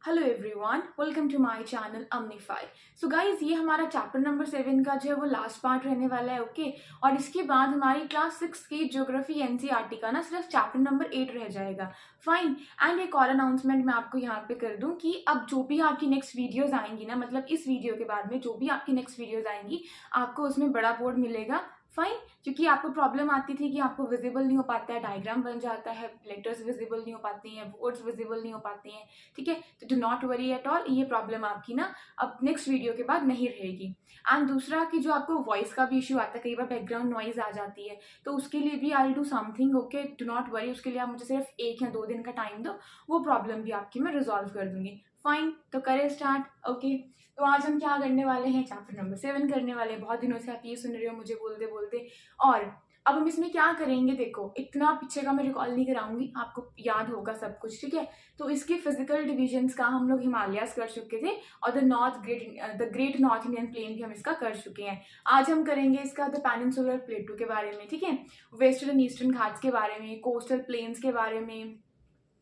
Hello everyone, welcome to my channel Amnifi. So guys, ये हमारा chapter number 7 का जो है वो लास्ट पार्ट रहने वाला है। ओके और इसके बाद हमारी क्लास 6 की ज्योग्राफी एनसीईआरटी का ना सिर्फ चैप्टर नंबर 8 रह जाएगा। फाइन। एंड एक और अनाउंसमेंट मैं आपको यहाँ पे कर दूँ कि अब जो भी आपकी नेक्स्ट वीडियोज आएंगी ना, मतलब इस वीडियो के बाद में जो भी आपकी नेक्स्ट वीडियोज आएंगी, आपको उसमें बड़ा बोर्ड मिलेगा। फाइन। क्योंकि आपको प्रॉब्लम आती थी कि आपको विजिबल नहीं हो पाता है, डायग्राम बन जाता है, लेटर्स विजिबल नहीं हो पाती हैं, वर्ड्स विजिबल नहीं हो पाती हैं। ठीक है, तो do not worry at all, ये प्रॉब्लम आपकी ना अब नेक्स्ट वीडियो के बाद नहीं रहेगी। एंड दूसरा कि जो आपको वॉइस का भी इशू आता है, कई बार बैकग्राउंड नॉइज आ जाती है, तो उसके लिए भी I will do something. Okay, do not worry, उसके लिए आप मुझे सिर्फ 1 या 2 दिन का टाइम दो, वो प्रॉब्लम भी आपकी मैं रिजॉल्व कर दूंगी। फाइन, तो करें स्टार्ट। ओके, तो आज हम क्या करने वाले हैं, चैप्टर नंबर 7 करने वाले हैं। बहुत दिनों से आप ये सुन रहे हो मुझे बोलते बोलते। और अब हम इसमें क्या करेंगे, देखो इतना पीछे का मैं रिकॉल नहीं कराऊंगी, आपको याद होगा सब कुछ। ठीक है, तो इसके फिजिकल डिविजन्स का हम लोग हिमालयास कर चुके थे, और the great north Indian plain भी हम इसका कर चुके हैं। आज हम करेंगे इसका द पेनिनसुलर प्लेटू के बारे में। ठीक है, वेस्टर्न एंड ईस्टर्न घाट्स के बारे में, कोस्टल प्लेन्स के बारे में,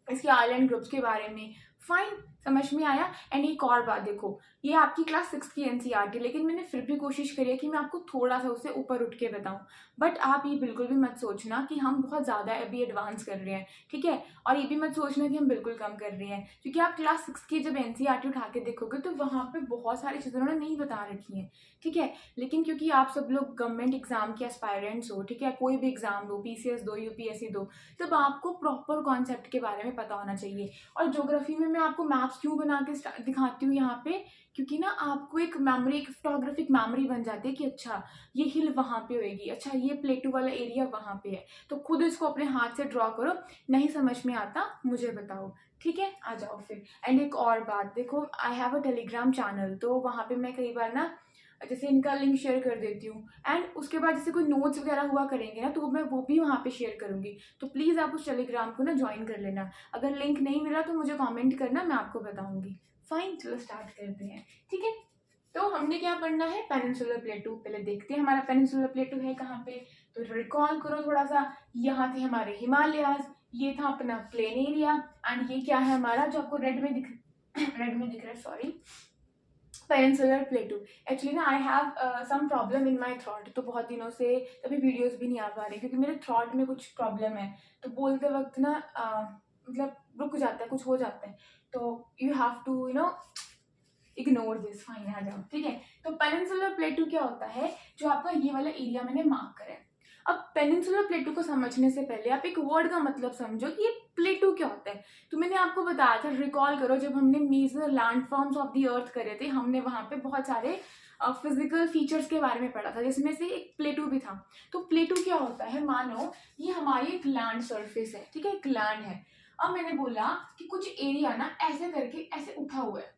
इसके आइलैंड ग्रुप्स के बारे में। फाइन, समझ में आया। एंड एक और बात देखो, ये आपकी क्लास 6 की एनसीईआरटी, लेकिन मैंने फिर भी कोशिश करी है कि मैं आपको थोड़ा सा उससे ऊपर उठ के बताऊं। बट आप ये बिल्कुल भी मत सोचना कि हम बहुत ज़्यादा अभी एडवांस कर रहे हैं। ठीक है, और ये भी मत सोचना कि हम बिल्कुल कम कर रहे हैं, क्योंकि आप क्लास 6 की जब एनसीईआरटी उठा के देखोगे तो वहाँ पे बहुत सारी चीज़ें उन्होंने नहीं बता रखी हैं। ठीक है, लेकिन क्योंकि आप सब लोग गवर्नमेंट एग्जाम के एस्पायरेंट्स हो, ठीक है, कोई भी एग्जाम दो, पीसीएस दो, यूपीएससी दो, तब आपको प्रॉपर कॉन्सेप्ट के बारे में पता होना चाहिए। और ज्योग्राफी में मैं आपको मैप्स क्यों बना के दिखाती हूँ यहाँ पे, क्योंकि ना आपको एक मेमोरी, एक फोटोग्राफिक मेमोरी बन जाती है कि अच्छा ये हिल वहाँ पे होएगी, अच्छा ये प्लेटू वाला एरिया वहाँ पे है, तो खुद इसको अपने हाथ से ड्रॉ करो। नहीं समझ में आता मुझे बताओ। ठीक है, आ जाओ फिर। एंड एक और बात देखो, I have a Telegram channel, तो वहाँ पे मैं कई बार ना जैसे इनका लिंक शेयर कर देती हूँ। एंड उसके बाद जैसे कोई नोट्स वगैरह हुआ करेंगे ना, तो मैं वो भी वहाँ पे शेयर करूंगी। तो प्लीज़ आप उस टेलीग्राम को ना ज्वाइन कर लेना। अगर लिंक नहीं मिला तो मुझे कमेंट करना, मैं आपको बताऊंगी। फाइन, चलो स्टार्ट करते हैं। ठीक है, तो हमने क्या पढ़ना है, पेनिनसुलर प्लेटू। पहले देखते हैं हमारा पेनिनसुलर प्लेटू है कहाँ पे। तो रिकॉल करो थोड़ा सा, यहाँ थे हमारे हिमालयाज, ये था अपना प्लेन एरिया, एंड ये क्या है हमारा जो आपको रेड में दिख रेड में दिख रहा है, सॉरी, पेनिनसुलर प्लेटू। एक्चुअली ना I have some problem in my throat, तो बहुत दिनों से अभी वीडियोस भी नहीं आ पा रही क्योंकि मेरे थ्रॉट में कुछ प्रॉब्लम है। तो बोलते वक्त ना मतलब रुक जाता है, कुछ हो जाता है, तो you have to ignore this. Fine, आ जाओ। ठीक है, तो पेनिनसुलर प्लेटू क्या होता है, जो आपका ये वाला एरिया मैंने मार्क करा है। अब पेनिनसुलर प्लेटू को समझने से पहले आप एक वर्ड का मतलब समझो कि ये प्लेटू क्या होता है। तो मैंने आपको बताया था, रिकॉल करो, जब हमने major landforms of the earth करे थे, हमने वहां पे बहुत सारे फिजिकल फीचर्स के बारे में पढ़ा था, जिसमें से एक प्लेटू भी था। तो प्लेटू क्या होता है, मानो ये हमारी एक लैंड सरफेस है। ठीक है, एक लैंड है। अब मैंने बोला कि कुछ एरिया ना ऐसे करके ऐसे उठा हुआ है,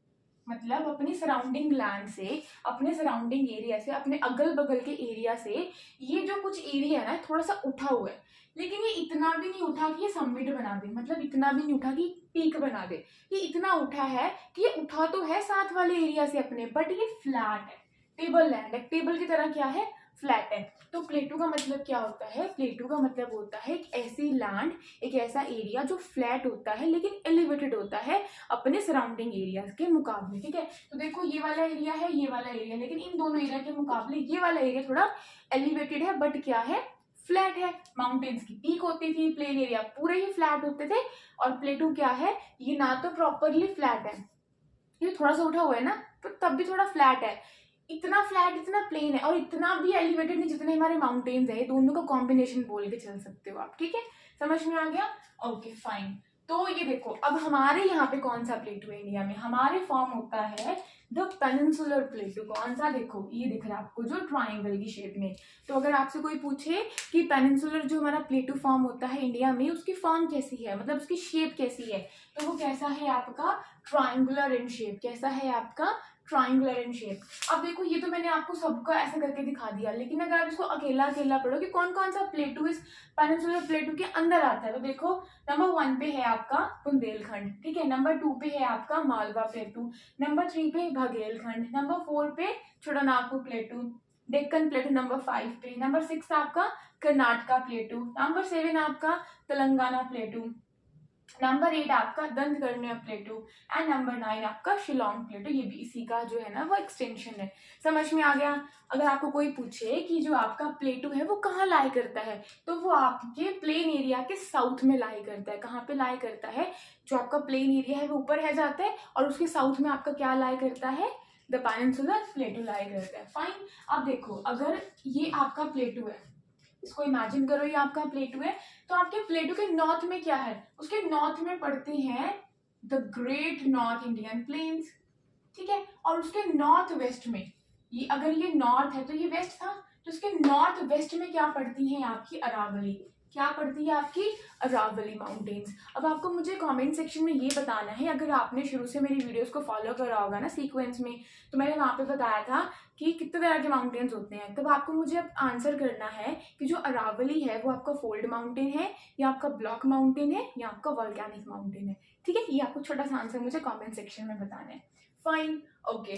मतलब अपनी सराउंडिंग लैंड से, अपने सराउंडिंग एरिया से, अपने अगल बगल के एरिया से ये जो कुछ एरिया है ना थोड़ा सा उठा हुआ है। लेकिन ये इतना भी नहीं उठा कि ये समिट बना दे, मतलब इतना भी नहीं उठा कि पीक बना दे। ये इतना उठा है कि ये उठा तो है साथ वाले एरिया से अपने, बट ये फ्लैट है, टेबल लैंड है, टेबल की तरह क्या है, फ्लैट है। तो प्लेटू का मतलब क्या होता है, प्लेटू का मतलब होता है एक ऐसी लैंड, एक ऐसा एरिया जो फ्लैट होता है लेकिन एलिवेटेड होता है अपने सराउंडिंग एरिया के मुकाबले। ठीक है, तो देखो ये वाला एरिया है, ये वाला एरिया, लेकिन इन दोनों एरिया के मुकाबले ये वाला एरिया थोड़ा एलिवेटेड है, बट क्या है, फ्लैट है। माउंटेन्स की पीक होती थी, प्लेन एरिया पूरे ही फ्लैट होते थे। और प्लेटू क्या है, ये ना तो प्रॉपरली फ्लैट है, ये थोड़ा सा उठा हुआ है ना, तो तब भी थोड़ा फ्लैट है। इतना फ्लैट, इतना प्लेन है, और इतना भी एलिवेटेड नहीं जितने हमारे माउंटेन्स है। दोनों का कॉम्बिनेशन बोल के चल सकते हो आप। ठीक है, समझ में आ गया। ओके फाइन, तो ये देखो अब हमारे यहाँ पे कौन सा प्लेटू है इंडिया में, हमारे फॉर्म होता है द पेनिनसुलर प्लेटू। कौन सा, देखो ये दिख रहा है आपको जो ट्राइंगल की शेप में। तो अगर आपसे कोई पूछे कि पेनिनसुलर जो हमारा प्लेटू फॉर्म होता है इंडिया में, उसकी फॉर्म कैसी है, मतलब उसकी शेप कैसी है, तो वो कैसा है आपका, ट्राइंगुलर इन शेप। कैसा है आपका, ट्राइंगुलर इन शेप। अब देखो ये तो मैंने आपको सबका ऐसे करके दिखा दिया, लेकिन अगर आप इसको अकेला अकेला पढ़ो कि कौन कौन सा प्लेटू इस पेनिनसुलर प्लेटू के अंदर आता है, तो देखो नंबर 1 पे है आपका बुंदेलखंड। ठीक है, नंबर 2 पे है आपका मालवा प्लेटू, नंबर 3 पे बघेलखंड, नंबर 4 पे छोटानागपुर प्लेटू, डेक्कन प्लेटू नंबर 5 पे, नंबर 6 आपका कर्नाटका प्लेटू, नंबर 7 आपका तेलंगाना प्लेटू, नंबर 8 आपका दंतकर्ण्य प्लेटू एंड नंबर 9 आपका शिलोंग प्लेटू, ये भी इसी का जो है ना वो एक्सटेंशन है। समझ में आ गया। अगर आपको कोई पूछे कि जो आपका प्लेटू है वो कहाँ लाई करता है, तो वो आपके प्लेन एरिया के साउथ में लाई करता है। कहाँ पे लाई करता है, जो आपका प्लेन एरिया है वो ऊपर है जाता है और उसके साउथ में आपका क्या लाई करता है, द पेनिनसुलर प्लेटू लाई करता है। फाइन। अब देखो, अगर ये आपका प्लेटू है, इसको इमेजिन करो ये आपका प्लेटू है, तो आपके प्लेटू के नॉर्थ में क्या है, उसके नॉर्थ में पड़ते हैं the great north Indian plains, ठीक है। और उसके नॉर्थ वेस्ट में, ये अगर ये नॉर्थ है तो ये वेस्ट था, तो उसके नॉर्थ वेस्ट में क्या पड़ती है आपकी अरावली, क्या पड़ती है आपकी अरावली माउंटेन्स। अब आपको मुझे कमेंट सेक्शन में ये बताना है, अगर आपने शुरू से मेरी वीडियोस को फॉलो करा होगा ना सीक्वेंस में, तो मैंने वहां पे बताया था कि कितने तरह के माउंटेन्स होते हैं। तब आपको मुझे अब आंसर करना है कि जो अरावली है वो आपका फोल्ड माउंटेन है या आपका ब्लॉक माउंटेन है या आपका वॉल्केनिक माउंटेन है, ठीक है। ये आपको छोटा सा आंसर मुझे कमेंट सेक्शन में बताना है। Fine, okay.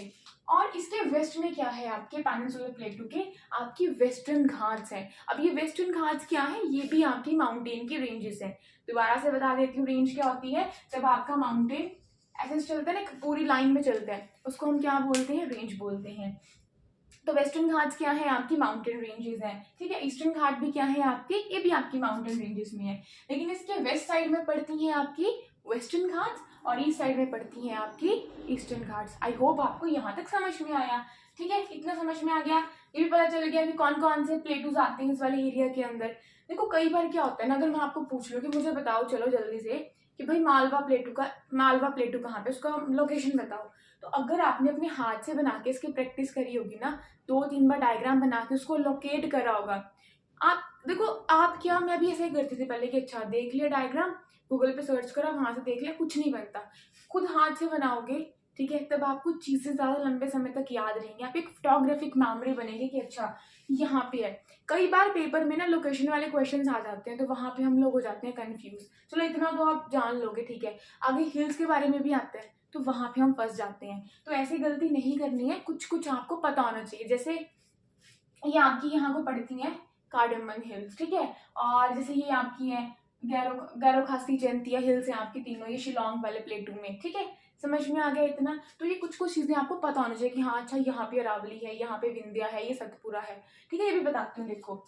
और इसके वेस्ट में क्या है आपके पेनिनसुलर प्लेटू के, आपकी वेस्टर्न घाट्स है। अब ये वेस्टर्न घाट्स क्या है, ये भी आपकी माउंटेन की रेंजेस है। दोबारा से बता देती हूँ, रेंज क्या होती है, जब आपका माउंटेन ऐसे चलता है ना, पूरी लाइन में चलता है, उसको हम क्या बोलते हैं, रेंज बोलते हैं। तो वेस्टर्न घाट्स क्या है, आपकी माउंटेन रेंजेस हैं, ठीक है। ईस्टर्न घाट भी क्या है आपके, ये भी आपकी माउंटेन रेंजेस में है, लेकिन इसके वेस्ट साइड में पड़ती हैं आपकी वेस्टर्न घाट्स और ईस्ट साइड में पड़ती हैं आपकी ईस्टर्न घाट्स। आई होप आपको यहाँ तक समझ में आया, ठीक है। इतना समझ में आ गया, ये भी पता चल गया कि कौन कौन से प्लेटूज आते हैं इस वाले एरिया के अंदर। देखो कई बार क्या होता है ना, अगर मैं आपको पूछ लूँ कि मुझे बताओ चलो जल्दी से कि भाई मालवा प्लेटू कहाँ पे, उसका लोकेशन बताओ, तो अगर आपने अपने हाथ से बना के इसकी प्रैक्टिस करी होगी ना, 2-3 बार डायग्राम बना के उसको लोकेट करा होगा, आप देखो, आप क्या, मैं भी ऐसे ही करती थी पहले कि अच्छा देख लिया डायग्राम, गूगल पे सर्च करा, वहां से देख लिया, कुछ नहीं बनता। खुद हाथ से बनाओगे, ठीक है, तब आपको चीजें ज्यादा लंबे समय तक याद रहेंगी, आप एक फोटोग्राफिक मेमोरी बनेगी कि अच्छा यहाँ पे है। कई बार पेपर में ना लोकेशन वाले क्वेश्चंस आ जाते हैं, तो वहां पे हम लोग हो जाते हैं कंफ्यूज। चलो इतना तो आप जान लोगे, ठीक है। आगे हिल्स के बारे में भी आता है, तो वहां पे हम फंस जाते हैं। तो ऐसी गलती नहीं करनी है, कुछ कुछ आपको पता होना चाहिए। जैसे ये आपकी यहाँ को पड़ती है कार्डमन हिल्स, ठीक है। और जैसे ये आपकी है गैरो खासी जयंतिया हिल्स है आपकी तीनों, ये शिलोंग वाले प्लेटू में, ठीक है। समझ में आ गया इतना। तो ये कुछ कुछ चीजें आपको पता होना चाहिए कि हाँ अच्छा यहाँ पे अरावली है, यहाँ पे विंध्या है, ये सतपुरा है, ठीक है। ये भी बताती हूँ, देखो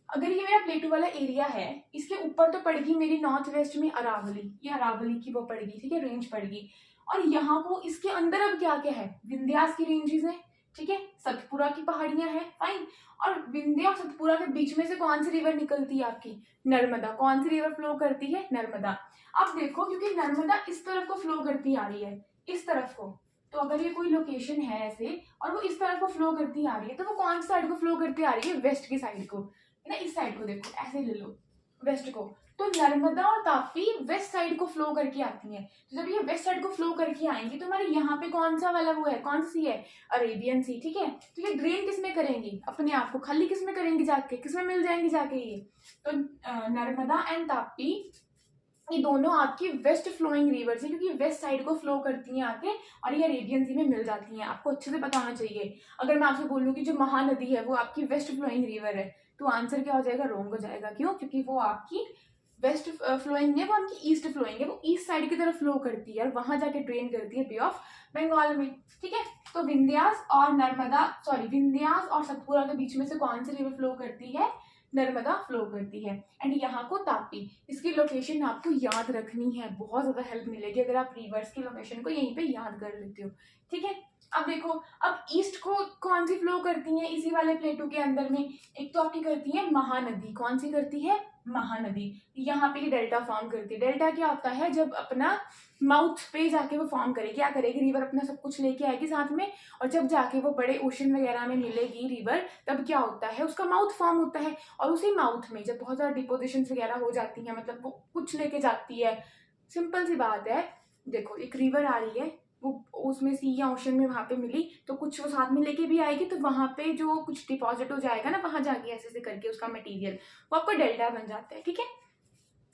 अगर ये मेरा प्लेटू वाला एरिया है, इसके ऊपर तो पड़ेगी मेरी नॉर्थ वेस्ट में अरावली, ये अरावली की वो पड़ेगी, ठीक है, रेंज पड़ेगी। और यहाँ को इसके अंदर अब क्या क्या है, विंध्यास की रेंजेस है, ठीक है, सतपुरा की पहाड़ियां हैं, फाइन। और विंध्या और सतपुरा के बीच में से कौन सी रिवर निकलती है आपकी, नर्मदा। कौन सी रिवर फ्लो करती है, नर्मदा। अब देखो क्योंकि नर्मदा इस तरफ को फ्लो करती आ रही है, इस तरफ को, तो अगर ये कोई लोकेशन है ऐसे और वो इस तरफ को फ्लो करती आ रही है, तो वो कौन सी साइड को फ्लो करती आ रही है, वेस्ट की साइड को, है ना। इस साइड को देखो, ऐसे ले लो, वेस्ट को। तो नर्मदा और ताप्ती वेस्ट साइड को फ्लो करके आती हैं। तो जब ये वेस्ट साइड को फ्लो करके आएंगी तो हमारे यहाँ पे कौन सा वाला वो है, कौन सी है, अरेबियन सी, ठीक है। तो ये ड्रेन किस में करेंगी, अपने आप को खाली किस में करेंगी जाके, किस में मिल जाएंगी जाके ये, तो नर्मदा एंड ताप्ती, ये दोनों आपकी वेस्ट फ्लोइंग रिवर्स है, क्योंकि वेस्ट साइड को फ्लो करती हैं आके और ये अरेबियन सी में मिल जाती हैं। आपको अच्छे से पता होना चाहिए। अगर मैं आपसे बोलूँ कि जो महानदी है वो आपकी वेस्ट फ्लोइंग रिवर है, तो आंसर क्या हो जाएगा, रॉन्ग हो जाएगा। क्यों, क्योंकि वो आपकी वेस्ट फ्लोइंग है, वो आपकी ईस्ट फ्लोइंग है, वो ईस्ट साइड की तरफ फ्लो करती है और वहां जाके ड्रेन करती है बे ऑफ बंगाल में, ठीक है। तो विंध्यास और विंध्यास और सतपुरा के बीच में से कौन सी रिवर फ्लो करती है, नर्मदा फ्लो करती है। एंड यहाँ को ताप्ती, इसकी लोकेशन आपको याद रखनी है, बहुत ज्यादा हेल्प मिलेगी अगर आप रिवर्स की लोकेशन को यहीं पे याद कर लेते हो, ठीक है। अब देखो, अब ईस्ट को कौन सी फ्लो करती है इसी वाले प्लेटू के अंदर में, एक तो आपकी करती है महानदी, कौन सी करती है, महानदी। यहाँ पे डेल्टा फॉर्म करती है। डेल्टा क्या होता है, जब अपना माउथ पे जाके वो फॉर्म करेगी, क्या करेगी, रिवर अपना सब कुछ लेके आएगी साथ में, और जब जाके वो बड़े ओशन वगैरह में मिलेगी रिवर, तब क्या होता है, उसका माउथ फॉर्म होता है। और उसी माउथ में जब बहुत ज्यादा डिपोजिशन वगैरह हो जाती है, मतलब वो कुछ लेके जाती है, सिंपल सी बात है। देखो एक रिवर आ रही है, वो उसमें सी या ओशन में वहां पे मिली, तो कुछ वो साथ में लेके भी आएगी, तो वहां पे जो कुछ डिपॉजिट हो जाएगा ना, वहां जाके ऐसे ऐसे करके उसका मटेरियल, वो आपका डेल्टा बन जाता है, ठीक है।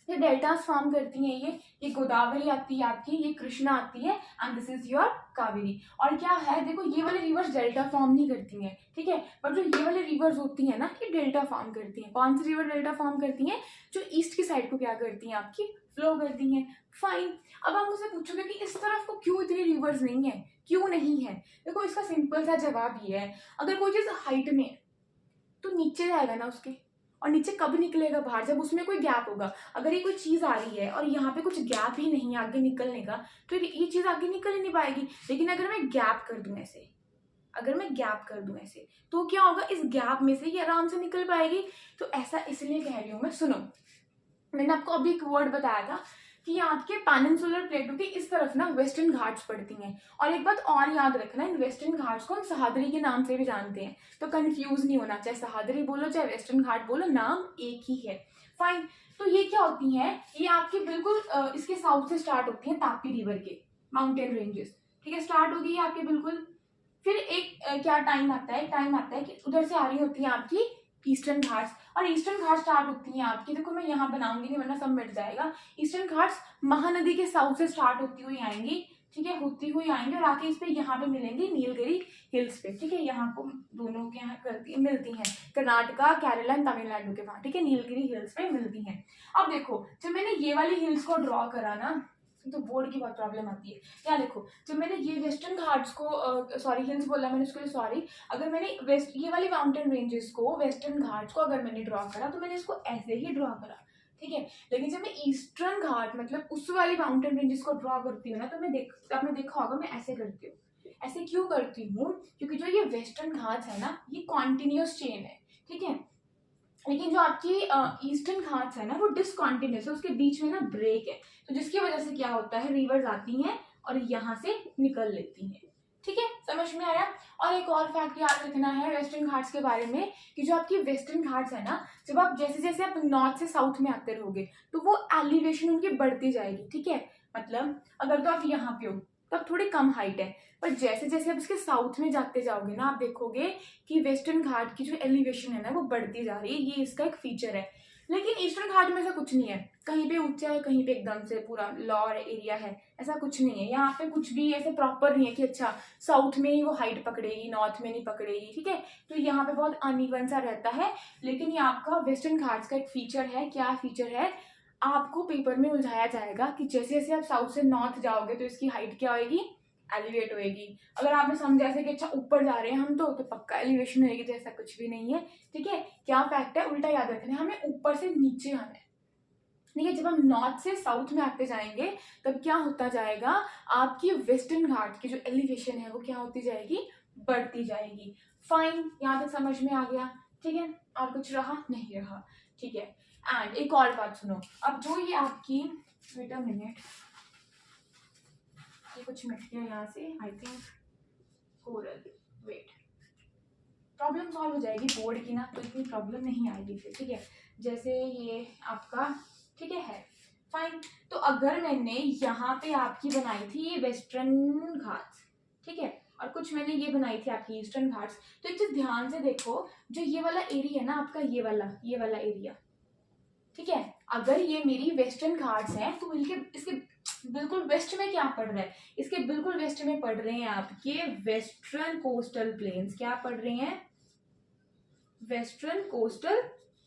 ये डेल्टास फॉर्म करती हैं ये गोदावरी आती है आपकी, ये कृष्णा आती है, and this is your Kaveri. और क्या है देखो, ये वाले रिवर्स डेल्टा फॉर्म नहीं करती हैं, ठीक है, पर जो ये वाले रिवर्स होती हैं ना, ये डेल्टा फॉर्म करती हैं। कौन सी रिवर डेल्टा फॉर्म करती हैं? जो ईस्ट की साइड को क्या करती हैं आपकी, फ्लो करती हैं। फाइन। अब आप मुझसे पूछोगे कि इस तरफ को क्यों इतनी रिवर्स नहीं है, क्यों नहीं है? देखो इसका सिंपल सा जवाब ये है, अगर कोई चीज हाइट में है तो नीचे जाएगा ना उसके, और नीचे कब निकलेगा बाहर? जब उसमें कोई गैप होगा। अगर ये कोई चीज आ रही है और यहाँ पे कुछ गैप ही नहीं है आगे निकलने का, तो ये चीज आगे निकल ही नहीं पाएगी। लेकिन अगर मैं गैप कर दूं ऐसे, अगर मैं गैप कर दूं ऐसे, तो क्या होगा, इस गैप में से ये आराम से निकल पाएगी। तो ऐसा इसलिए कह रही हूँ मैं। सुनो, मैंने आपको अभी एक वर्ड बताया था कि यहाँ के पेनिनसुलर प्लेटू की इस तरफ ना वेस्टर्न घाट्स पड़ती हैं। और एक बात और याद रखना, इन वेस्टर्न घाट्स को हम सहादरी के नाम से भी जानते हैं, तो कंफ्यूज नहीं होना, चाहे सहादरी बोलो चाहे वेस्टर्न घाट बोलो, नाम एक ही है। फाइन। तो ये क्या होती हैं, ये आपके बिल्कुल इसके साउथ से स्टार्ट होती हैं, तापी रिवर के माउंटेन रेंजेस, ठीक है, स्टार्ट हो गई आपके बिल्कुल। फिर एक क्या टाइम आता है, टाइम आता है कि उधर से आ रही होती है आपकी ईस्टर्न घाट्स, और ईस्टर्न घाट्स स्टार्ट होती हैं आपकी, देखो मैं यहाँ बनाऊंगी नहीं वरना सब मिट जाएगा। ईस्टर्न घाट्स महानदी के साउथ से स्टार्ट होती हुई आएंगी, ठीक है, होती हुई आएंगी और आके इस पे यहाँ पे मिलेंगी नीलगिरी हिल्स पे, ठीक है, यहाँ को दोनों के यहाँ मिलती हैं, कर्नाटका, केरला एंड तमिलनाडु के वहां, ठीक है, नीलगिरी हिल्स पे मिलती हैं। अब देखो, जब मैंने ये वाली हिल्स को ड्रॉ करा ना, तो बोर्ड की बहुत प्रॉब्लम आती है। क्या देखो, जब मैंने ये वेस्टर्न घाट्स को सॉरी हिल्स बोला मैंने, उसके लिए सॉरी, अगर मैंने वेस्ट ये वाली माउंटेन रेंजेस को, वेस्टर्न घाट्स को अगर मैंने ड्रॉ करा तो मैंने इसको ऐसे ही ड्रॉ करा, ठीक है। लेकिन जब मैं ईस्टर्न घाट मतलब उस वाली माउंटेन रेंजेस को ड्रॉ करती हूँ ना, तो आपने देखा होगा मैं ऐसे करती हूँ। ऐसे क्यों करती हूँ? क्योंकि जो ये वेस्टर्न घाट्स है ना, ये कॉन्टिन्यूस चेन है, ठीक है, लेकिन जो आपकी ईस्टर्न घाट्स है ना, वो डिसकॉन्टिन्यूस है, उसके बीच में ना ब्रेक है, तो जिसकी वजह से क्या होता है, रिवर्स आती हैं और यहाँ से निकल लेती हैं, ठीक है, समझ में आया। और एक और फैक्ट याद रखना है वेस्टर्न घाट्स के बारे में, कि जो आपकी वेस्टर्न घाट्स है ना, जब आप जैसे जैसे आप नॉर्थ से साउथ में आते रहोगे तो वो एलिवेशन उनकी बढ़ती जाएगी, ठीक है, मतलब अगर तो आप यहाँ पे हो तब थोड़ी कम हाइट है, पर जैसे जैसे आप इसके साउथ में जाते जाओगे ना, आप देखोगे कि वेस्टर्न घाट की जो एलिवेशन है ना, वो बढ़ती जा रही है, ये इसका एक फीचर है। लेकिन ईस्टर्न घाट में ऐसा कुछ नहीं है, कहीं पे ऊंचा है, कहीं पे एकदम से पूरा लॉर एरिया है, ऐसा कुछ नहीं है। यहाँ पे कुछ भी ऐसे प्रॉपर नहीं है कि अच्छा साउथ में ही वो हाइट पकड़ेगी, नॉर्थ में नहीं पकड़ेगी, ठीक है, तो यहाँ पे बहुत अनइवन सा रहता है। लेकिन ये आपका वेस्टर्न घाट्स का एक फीचर है। क्या फीचर है? आपको पेपर में उलझाया जाएगा कि जैसे जैसे आप साउथ से नॉर्थ जाओगे तो इसकी हाइट क्या होगी, एलिवेट होएगी। अगर आपने समझा ऐसे कि अच्छा ऊपर जा रहे हैं हम तो पक्का एलिवेशन होएगी, तो ऐसा कुछ भी नहीं है, ठीक है। क्या फैक्ट है, उल्टा याद रखना है, हमें ऊपर से नीचे आना है, ठीक है। जब हम नॉर्थ से साउथ में आते जाएंगे तब क्या होता जाएगा, आपकी वेस्टर्न घाट की जो एलिवेशन है वो क्या होती जाएगी, बढ़ती जाएगी। फाइन, यहाँ तक समझ में आ गया, ठीक है, और कुछ रहा नहीं रहा, ठीक है। एंड एक और बात सुनो, अब जो ये आपकी, वेट अ मिनट, ये कुछ मिट गया यहाँ से, I think coral, wait, problem solve हो जाएगी बोर्ड की ना, तो इतनी प्रॉब्लम नहीं आएगी फिर, ठीक है। जैसे ये आपका, ठीक है फाइन। तो अगर मैंने यहाँ पे आपकी बनाई थी ये वेस्टर्न घाट्स, ठीक है, और कुछ मैंने ये बनाई थी आपकी ईस्टर्न घाट्स, तो एक चीज ध्यान से देखो, जो ये वाला एरिया है ना आपका, ये वाला एरिया, ठीक है, अगर ये मेरी वेस्टर्न घाट्स हैं तो इसके बिल्कुल वेस्ट में क्या पड़ रहा है, इसके बिल्कुल वेस्ट में पड़ रहे हैं आपके वेस्टर्न कोस्टल प्लेन्स। क्या पड़ रहे हैं? वेस्टर्न कोस्टल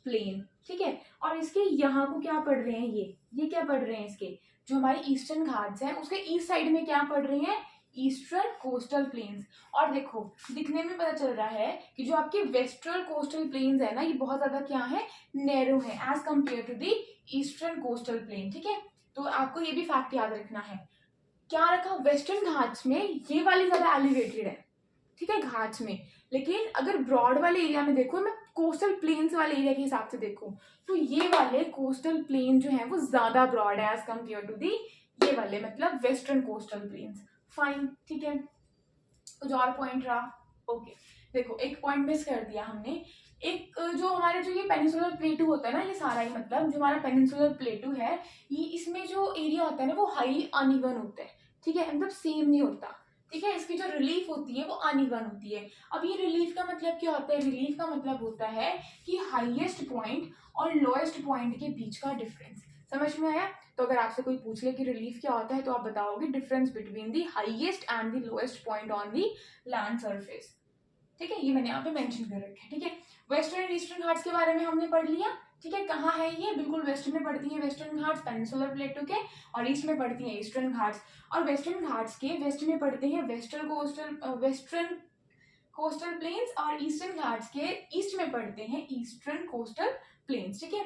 प्लेन, ठीक है। और इसके यहाँ को क्या पड़ रहे हैं, ये क्या पड़ रहे हैं, इसके जो हमारे ईस्टर्न घाट्स हैं उसके ईस्ट साइड में क्या पड़ रहे हैं, ईस्टर्न कोस्टल प्लेन्स। और देखो दिखने में पता चल रहा है कि जो आपके वेस्टर्न कोस्टल प्लेन्स है ना, ये बहुत ज्यादा क्या है, नैरो है as compare to the eastern coastal plain, ठीक है। तो आपको ये भी फैक्ट याद रखना है। क्या रखा, वेस्टर्न घाट्स में ये वाली ज्यादा एलिवेटेड है, ठीक है, घाट्स में। लेकिन अगर ब्रॉड वाले एरिया में देखो, मैं कोस्टल प्लेन्स वाले एरिया के हिसाब से देखूं, तो ये वाले कोस्टल प्लेन जो है वो ज्यादा ब्रॉड है एज कंपेयर टू दी ये वाले, मतलब वेस्टर्न कोस्टल प्लेन्स। फाइन, ठीक है, कुछ और पॉइंट रहा? ओके, देखो एक पॉइंट मिस कर दिया हमने, एक जो हमारे जो ये पेनिनसुलर प्लेटू होता है ना, ये सारा ही मतलब जो हमारा पेनिनसुलर प्लेटू है, ये इसमें जो एरिया होता है ना वो हाईली अनइवन होता है, ठीक है, मतलब सेम नहीं होता, ठीक है। इसकी जो रिलीफ होती है वो अनइवन होती है। अब ये रिलीफ का मतलब क्या होता है? रिलीफ का मतलब होता है कि हाईएस्ट पॉइंट और लोएस्ट पॉइंट के बीच का डिफरेंस। समझ में आया? तो अगर आपसे कोई पूछ ले कि रिलीफ क्या होता है तो आप बताओगे difference between the highest and the lowest point on the land surface. ठीक है, ये मैंने यहाँ पे मेंशन कर रखा है। ठीक है, वेस्टर्न एंड ईस्टर्न घाट्स के बारे में हमने पढ़ लिया। ठीक है, कहाँ है ये? बिल्कुल वेस्ट में पड़ती है वेस्टर्न घाट्स पेनिनसुलर प्लेटो के, और ईस्ट में पड़ती है ईस्टर्न घाट्स। और वेस्टर्न घाट्स के वेस्ट में पड़ते हैं वेस्टर्न कोस्टल प्लेन्स, और ईस्टर्न घाट्स के ईस्ट में पड़ते हैं ईस्टर्न कोस्टल प्लेन्स। ठीक है,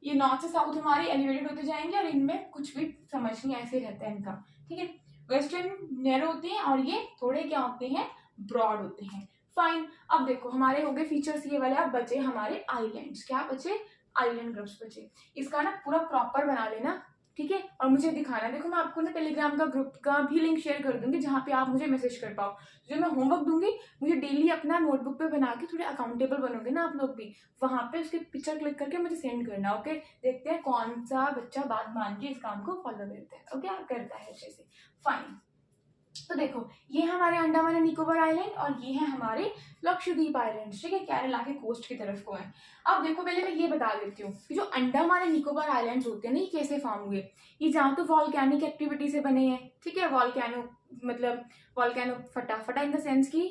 ये नॉर्थ से साउथ हमारे एलिवेटेड होते जाएंगे और इनमें कुछ भी समझ नहीं ऐसे रहता है इनका। ठीक है, वेस्टर्न नैरो होते हैं और ये थोड़े क्या होते हैं, ब्रॉड होते हैं। फाइन, अब देखो हमारे हो गए फीचर्स ये वाले। अब बचे हमारे आइलैंड्स। क्या बचे? आइलैंड ग्रुप्स बचे। इसका ना पूरा प्रॉपर बना लेना। ठीक है, और मुझे दिखाना। देखो मैं आपको ना टेलीग्राम का ग्रुप का भी लिंक शेयर कर दूंगी जहाँ पे आप मुझे मैसेज कर पाओ। जो मैं होमवर्क दूंगी मुझे डेली अपना नोटबुक पे बना के, थोड़े अकाउंटेबल बनोगे ना आप लोग भी, वहां पे उसके पिक्चर क्लिक करके मुझे सेंड करना। ओके, देखते हैं कौन सा बच्चा बात मान के इस काम को फॉलो करता है। ओके, करता है अच्छे से। फाइन, तो देखो ये हमारे अंडमान एंड निकोबार आइलैंड और ये है हमारे लक्षद्वीप आइलैंड। ठीक है, केरला के कोस्ट की तरफ को है। अब देखो पहले मैं ये बता देती हूँ कि जो अंडमान एंड निकोबार आइलैंड्स होते हैं ना, ये कैसे फॉर्म हुए। ये जहाँ तो वॉल्केनिक एक्टिविटी से बने हैं। ठीक है, वॉल्केनो मतलब वॉल्केनो फटा इन द सेंस की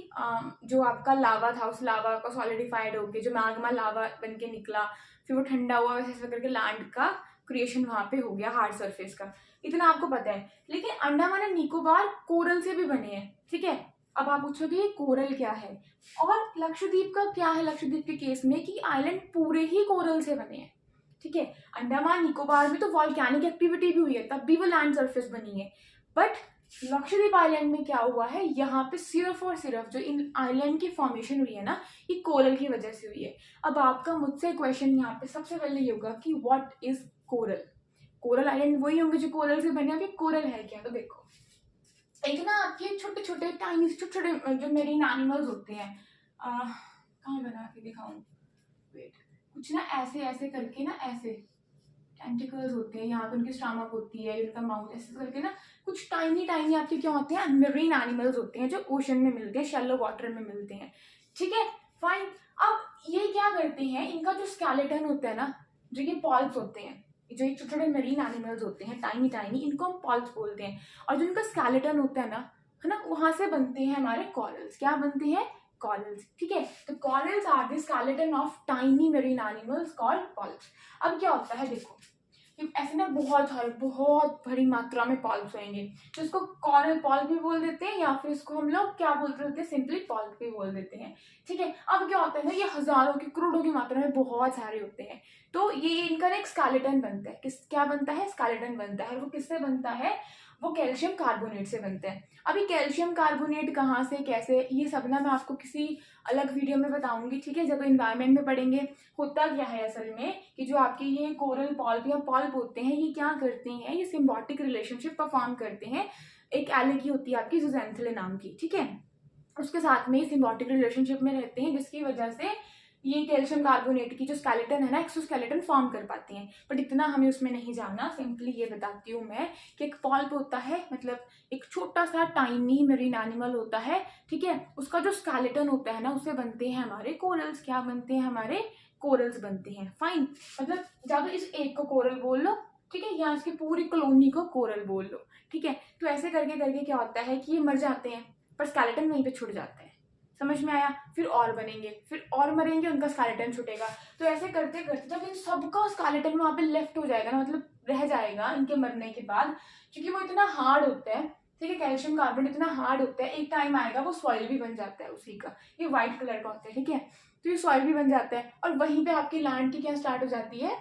जो आपका लावा था, उस लावा का सॉलिडिफाइड होके जो मैग्मा लावा बन के निकला, फिर वो ठंडा हुआ, वैसे करके लैंड का क्रिएशन वहां पे हो गया, हार्ड सरफेस का। इतना आपको पता है। लेकिन अंडमान एंड निकोबार कोरल से भी बने हैं। ठीक है, अब आप पूछोगे ये कोरल क्या है, और लक्षद्वीप का क्या है। लक्षद्वीप के केस में कि आइलैंड पूरे ही कोरल से बने हैं। ठीक है, अंडमान निकोबार में तो वॉल्केनिक एक्टिविटी भी हुई है, तब भी वो लैंड सरफेस बनी है। बट लक्षद्वीप आइलैंड में क्या हुआ है, यहाँ पे सिर्फ और सिर्फ जो इन आइलैंड की फॉर्मेशन हुई है ना, ये कोरल की वजह से हुई है। अब आपका मुझसे क्वेश्चन यहाँ पे सबसे पहले ये होगा कि what is coral. Coral island वही होंगे जो कोरल से बने। अभी कोरल है क्या, तो देखो एक ना आपके छोटे छोटे टाइनी छोटे छोटे जो मेरीन एनिमल्स होते हैं, कहाँ बना के दिखाऊं, वेट, कुछ ना ऐसे ऐसे करके ना, ऐसे टेंटिकल्स होते हैं, यहाँ पे उनकी स्टमक होती है, उनका माउथ, ऐसे करके ना कुछ टाइनी टाइनी आपके क्या होते हैं, मेरीन एनिमल्स होते हैं जो ओशन में मिलते हैं, शैलो वाटर में मिलते हैं। ठीक है, फाइन। अब ये क्या करते हैं, इनका जो स्केलेटन होता है ना, जो ये पॉल्प्स होते हैं, जो छोटे छोटे मरीन एनिमल्स होते हैं टाइनी टाइनी, इनको हम पॉल्प्स बोलते हैं। और जो इनका स्केलेटन होता है ना, वहां से बनते हैं हमारे कॉरल्स। क्या बनते हैं? कॉरल्स। ठीक है, तो corals are the skeleton of tiny marine animals called polyps. अब क्या होता है, देखो ऐसे ना बहुत सारे बहुत बड़ी मात्रा में पॉल्प्स होंगे, तो इसको कॉरल पॉल्प भी बोल देते हैं, या फिर इसको हम लोग क्या बोलते होते हैं, सिंपली पॉल्प भी बोल देते हैं। ठीक है, अब क्या होता है ना, ये हजारों की करोड़ों की मात्रा में बहुत सारे होते हैं, तो ये इनका एक स्केलेटन बनता है। क्या बनता है? स्केलेटन बनता है। वो किससे बनता है? वो कैल्शियम कार्बोनेट से बनते हैं। अभी कैल्शियम कार्बोनेट कहाँ से, कैसे, ये सब ना मैं आपको किसी अलग वीडियो में बताऊंगी। ठीक है, जब इन्वायरमेंट में पढ़ेंगे। होता क्या है असल में कि जो आपके ये कोरल पॉल्प या पॉल्प होते हैं, ये क्या करते हैं, ये सिम्बायोटिक रिलेशनशिप परफॉर्म करते हैं। एक एलगी होती है आपकी ज़ूज़ैंथले नाम की, ठीक है, उसके साथ में सिम्बायोटिक रिलेशनशिप में रहते हैं, जिसकी वजह से ये कैल्शियम कार्बोनेट की जो स्केलेटन है ना, एक्सोस्केलेटन फॉर्म कर पाती हैं। बट इतना हमें उसमें नहीं जाना, सिंपली ये बताती हूँ मैं कि एक पॉल्प होता है, मतलब एक छोटा सा टाइनी मेरीन एनिमल होता है। ठीक है, उसका जो स्केलेटन होता है ना, उससे बनते हैं हमारे कोरल्स। क्या बनते हैं? हमारे कोरल्स बनते हैं। फाइन, मतलब ज्यादा इस एक को कोरल बोल लो, ठीक है, या इसकी पूरी कॉलोनी को कोरल बोल लो। ठीक है, तो ऐसे करके करके क्या होता है कि ये मर जाते हैं, पर स्केलेटन वहीं पे छुट जाता है। समझ में आया? फिर और बनेंगे, फिर और मरेंगे, उनका स्केलेटन छूटेगा। तो ऐसे करते करते जब इन सबका स्केलेटन वहां पे लेफ्ट हो जाएगा ना, मतलब रह जाएगा इनके मरने के बाद, क्योंकि वो इतना हार्ड होता है। ठीक है, कैल्शियम कार्बोनेट इतना हार्ड होता है, एक टाइम आएगा वो सॉइल भी बन जाता है उसी का। ये व्हाइट कलर का होता है। ठीक है, तो ये सॉइल भी बन जाता है, और वहीं पे आपकी लैंड की क्या स्टार्ट हो जाती है,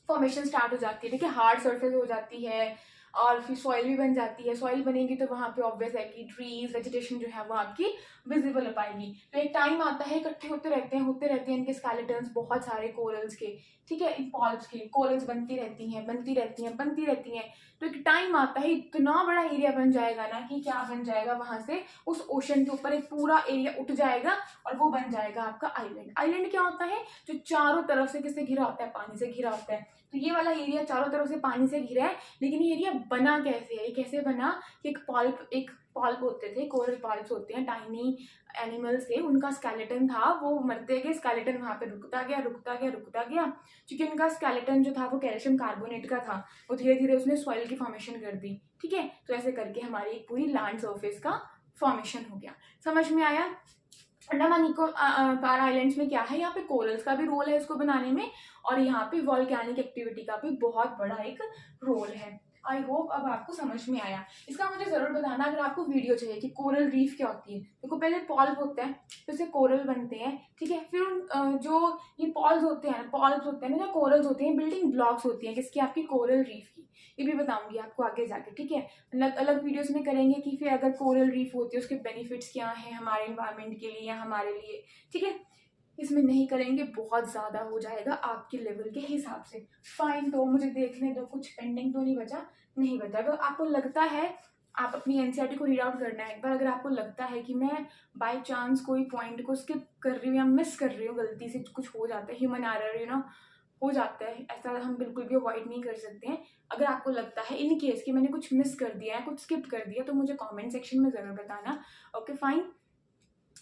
फॉर्मेशन स्टार्ट हो जाती है। ठीक है, हार्ड सरफेस हो जाती है, और फिर सॉइल भी बन जाती है। सॉइल बनेगी तो वहां पे ऑब्वियस है कि ट्रीज वेजिटेशन जो है वो आपकी विजिबल हो पाएगी। तो एक टाइम आता है, इकट्ठे होते रहते हैं इनके स्केलेटन्स बहुत सारे कोरल्स के। ठीक है, इन पॉल्प्स के कोरल्स बनती रहती हैं। तो एक टाइम आता है, इतना बड़ा एरिया बन जाएगा ना कि क्या बन जाएगा, वहां से उस ओशन के ऊपर एक पूरा एरिया उठ जाएगा, और वो बन जाएगा आपका आइलैंड। आइलैंड क्या होता है? जो चारों तरफ से किससे घिरा होता है? पानी से घिरा होता है। तो ये वाला एरिया चारों तरफ से पानी से घिरा है, लेकिन ये एरिया बना कैसे है? ये कैसे बना कि एक पॉल्प होते थे, कोरल पॉल्प्स होते हैं, टाइनी एनिमल्स थे, उनका स्केलेटन था, वो मरते गए, स्केलेटन वहाँ पे रुकता गया रुकता गया रुकता गया, क्योंकि उनका स्केलेटन जो था वो कैल्शियम कार्बोनेट का था, वो धीरे धीरे उसने सॉइल की फॉर्मेशन कर दी। ठीक है, तो ऐसे करके हमारी एक पूरी लैंड सरफेस का फॉर्मेशन हो गया। समझ में आया? अंडमान निकोबार आइलैंड्स में क्या है, यहाँ पे कोरल्स का भी रोल है इसको बनाने में, और यहाँ पे वॉल्केनिक एक्टिविटी का भी बहुत बड़ा एक रोल है। आई होप अब आपको समझ में आया। इसका मुझे जरूर बताना अगर आपको वीडियो चाहिए कि कोरल रीफ क्या होती है। देखो पहले पॉल्प होता है, फिर से कोरल बनते हैं, ठीक है, फिर जो ये पॉल्स होते हैं ना, जो कोरल्स होते हैं, बिल्डिंग ब्लॉक्स होती हैं किसकी, आपकी कोरल रीफ की। ये भी बताऊंगी आपको आगे जाके, ठीक है, अलग अलग वीडियोस में करेंगे कि फिर अगर कोरल रीफ होती है उसके बेनिफिट्स क्या हैं हमारे एनवायरनमेंट के लिए या हमारे लिए, ठीक है। इसमें नहीं करेंगे, बहुत ज़्यादा हो जाएगा आपके लेवल के हिसाब से। फाइन, तो मुझे देखने दो, कुछ पेंडिंग तो नहीं बचा? नहीं बचा। अगर आपको लगता है, आप अपनी एनसीईआरटी को रीड आउट करना है एक बार, अगर आपको लगता है कि मैं बाय चांस कोई पॉइंट को स्किप कर रही हूँ या मिस कर रही हूँ, गलती से कुछ हो जाता है, ह्यूमन एरर हो जाता है, ऐसा हम बिल्कुल भी अवॉइड नहीं कर सकते हैं। अगर आपको लगता है इन केस कि मैंने कुछ मिस कर दिया है, कुछ स्किप कर दिया, तो मुझे कमेंट सेक्शन में ज़रूर बताना। Okay fine.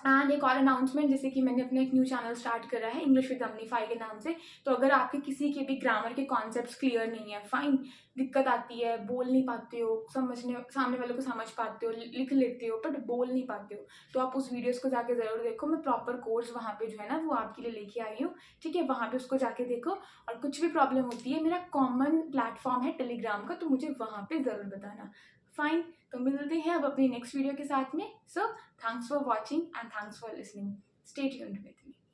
एंड एक और अनाउंसमेंट, जैसे कि मैंने अपना एक न्यू चैनल स्टार्ट करा है इंग्लिश विद अम्नीफाई के नाम से, तो अगर आपके किसी के भी ग्रामर के कॉन्सेप्ट्स क्लियर नहीं है, फाइन, दिक्कत आती है, बोल नहीं पाते हो, समझने सामने वाले को समझ पाते हो, लिख लेते हो बट बोल नहीं पाते हो, तो आप उस वीडियोस को जाके ज़रूर देखो। मैं प्रॉपर कोर्स वहाँ पे जो है ना वो आपके लिए लेके आई हूँ, ठीक है, वहाँ पे उसको जाके देखो। और कुछ भी प्रॉब्लम होती है, मेरा कॉमन प्लेटफॉर्म है टेलीग्राम का, तो मुझे वहाँ पे ज़रूर बताना। फाइन, तो मिलते हैं अब अपनी नेक्स्ट वीडियो के साथ में। So thanks for watching and thanks for listening. Stay tuned with me.